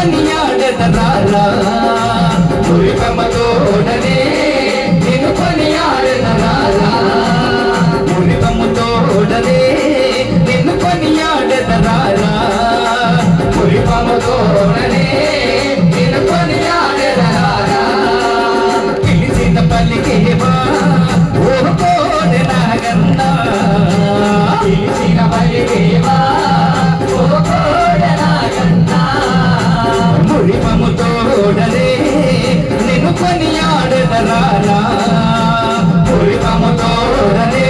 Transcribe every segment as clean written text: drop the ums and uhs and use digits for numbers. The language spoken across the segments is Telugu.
కొనియాడెదరారా మురిపముతోడనే నిన్ను కొనియాడెదరారా మురిపముతోడనే నిన్ను కొనియాడెదరారా మురిపముతోడనే నిన్ను కొనియాడెదరారా పిలిచిన పలికేవా ఓ కోడె నాగన్నా పిలిచిన పలికేవా ఓ కోడె నాగన్నా మురిపముతోడనే నిన్ను కొనియాడెదరారా మురిపముతోడనే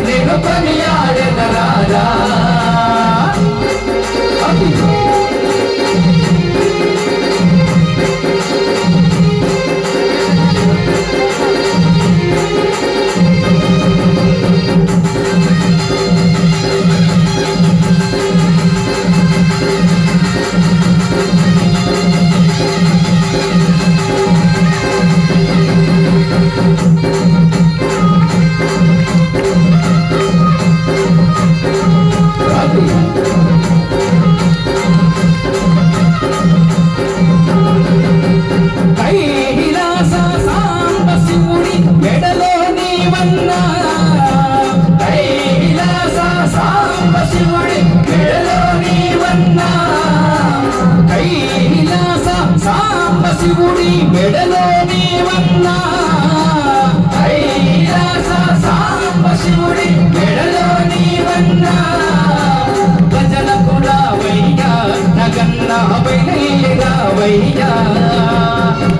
నిన్ను కొనియాడెదరారా శివుడి మెడలో నీవన్నా కైలాస సాంబ శివుడి మెడలో నీవన్నా భజనకు రావయ్యా నగన్నా బయలురావయ్యా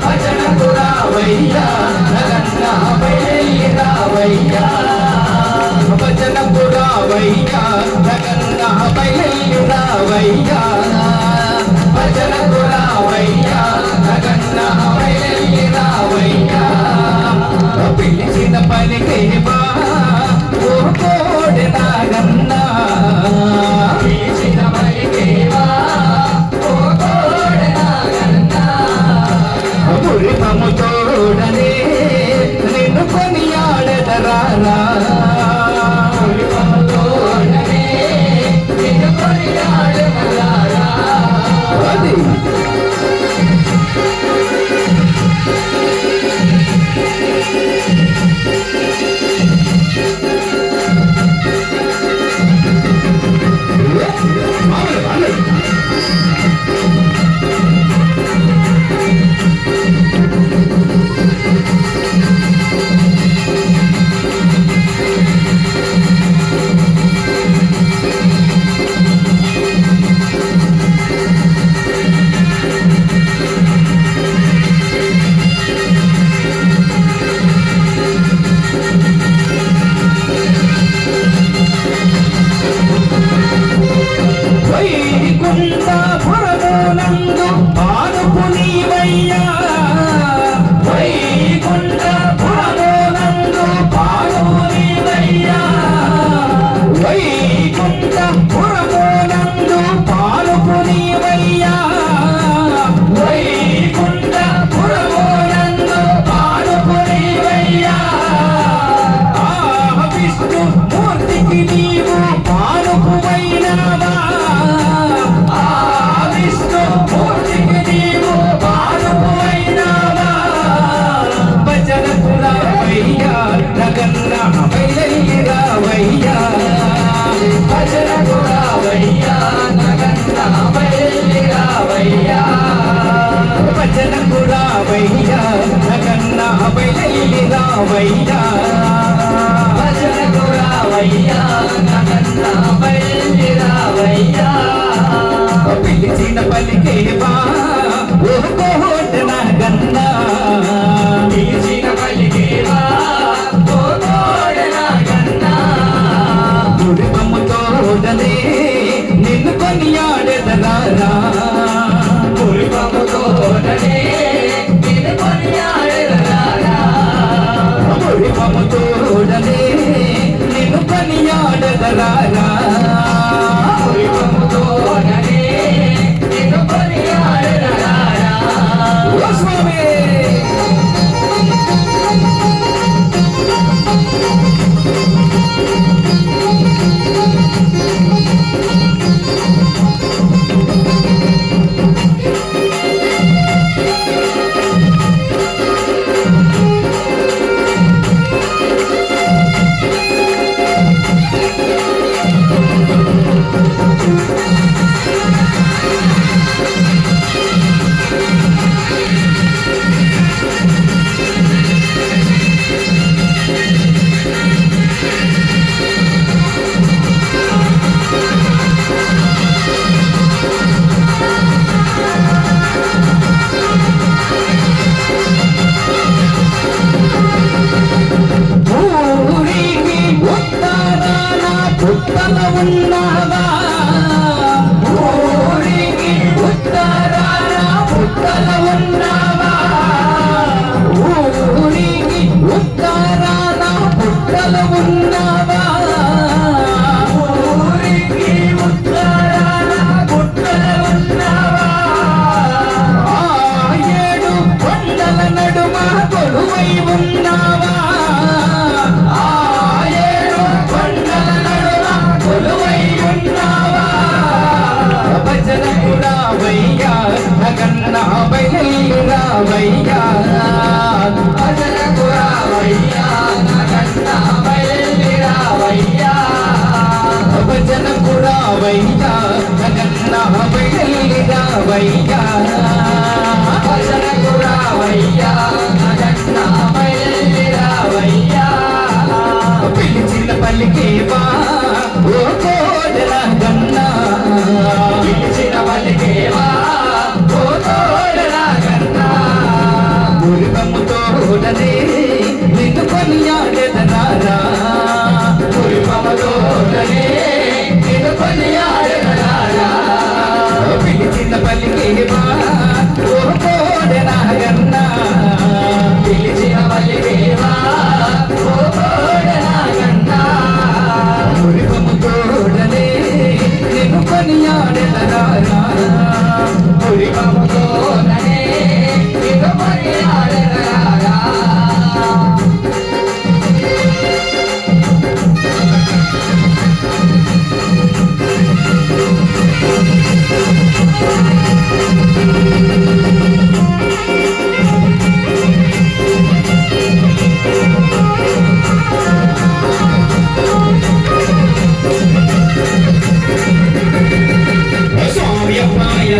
భజనకు రావయ్యా నగన్నా బయలురావయ్యా భజనకు రావయ్యా నగన్నా బయలురావయ్యా భజనకు రావయ్యా నగన్నా బయలురావయ్యా పిలిచిన పలికేవా ఓ కోడె నాగన్నా పిలిచిన పలికేవా ఓ కోడె నాగన్నా మురిపముతోడనే నిన్ను కొనియాడెదరారా మురిపముతోడనే నిన్ను కొనియాడెదరారా అది వైకుంఠపురమునందు పానుపు నీవయ్యా వైకుంఠపురమునందు పానుపు నీవయ్యా వైకుంఠపురమునందు పానుపు నీవయ్యా వైకుంఠపురమునందు పానుపు నీవయ్యా ఆ విష్ణు మూర్తికి నీవు పానుపువైనావా నగన్నా బయలురావయ్యా భజనకు రావయ్యా నగన్నా బయలురావయ్యా భజనకు రావయ్యా నగన్నా బయలురావయ్యా భజనకు రావయ్యా నగన్నా బయలురావయ్యా పిలిచిన పలికేవా ఓ కోడె నాగన్నా పిలిచిన పలికేవా ఓ కోడె నాగన్నా మురిపముతోడనే నిన్ను కొనియాడెదరారా మురిపముతోడనే నిన్ను కొనియాడెదరారా మురిపముతోడనే నిన్ను కొనియాడెదరారా మురిపముతోడనే నిన్ను కొనియాడెదరారా ఓ స్వామి ఉత్తర ఉన్నావా ఊరికి ఉత్తరాన పుట్టల ఉన్నావా ఊరికి ఉత్తరాన పుట్టల ఉన్నావా ఊరికి ఉత్తరాన పుట్టల ఉన్నావా ఆ ఏడు కొండల నడుమ కొలువై ఉన్నావా ఆ ఏడు కొండల నడుమ కొలువై ఉన్నావా భజనకు రావయ్యా నగన్న బయలు రావయ్యా భజనకు రావయ్యా నగన్న బయలు రావయ్యా భజనకు రావయ్యా నగన్న బయలు రావయ్యా భజనకు రావయ్యా నగన్న బయలు రావయ్యా పిలిచిన పలికేవా ఓ కోడల గన్నా పిలిచిన పలికేవా ఓ కోడల గన్నా మురిపముతోడనే నిన్ను కొనియాడెదనారా మురిపముతోడనే నిన్ను కొనియాడెదనారా పిలిచిన పలికేవా ఓ కోడల గన్నా పిలిచిన పలికేవా ఓ కోడల గన్నా మురిపముతోడనే నిన్ను కొనియాడెదనారా మురిపముతోడనే నిన్ను కొనియాడెదనారా స్వామి అమ్మాయ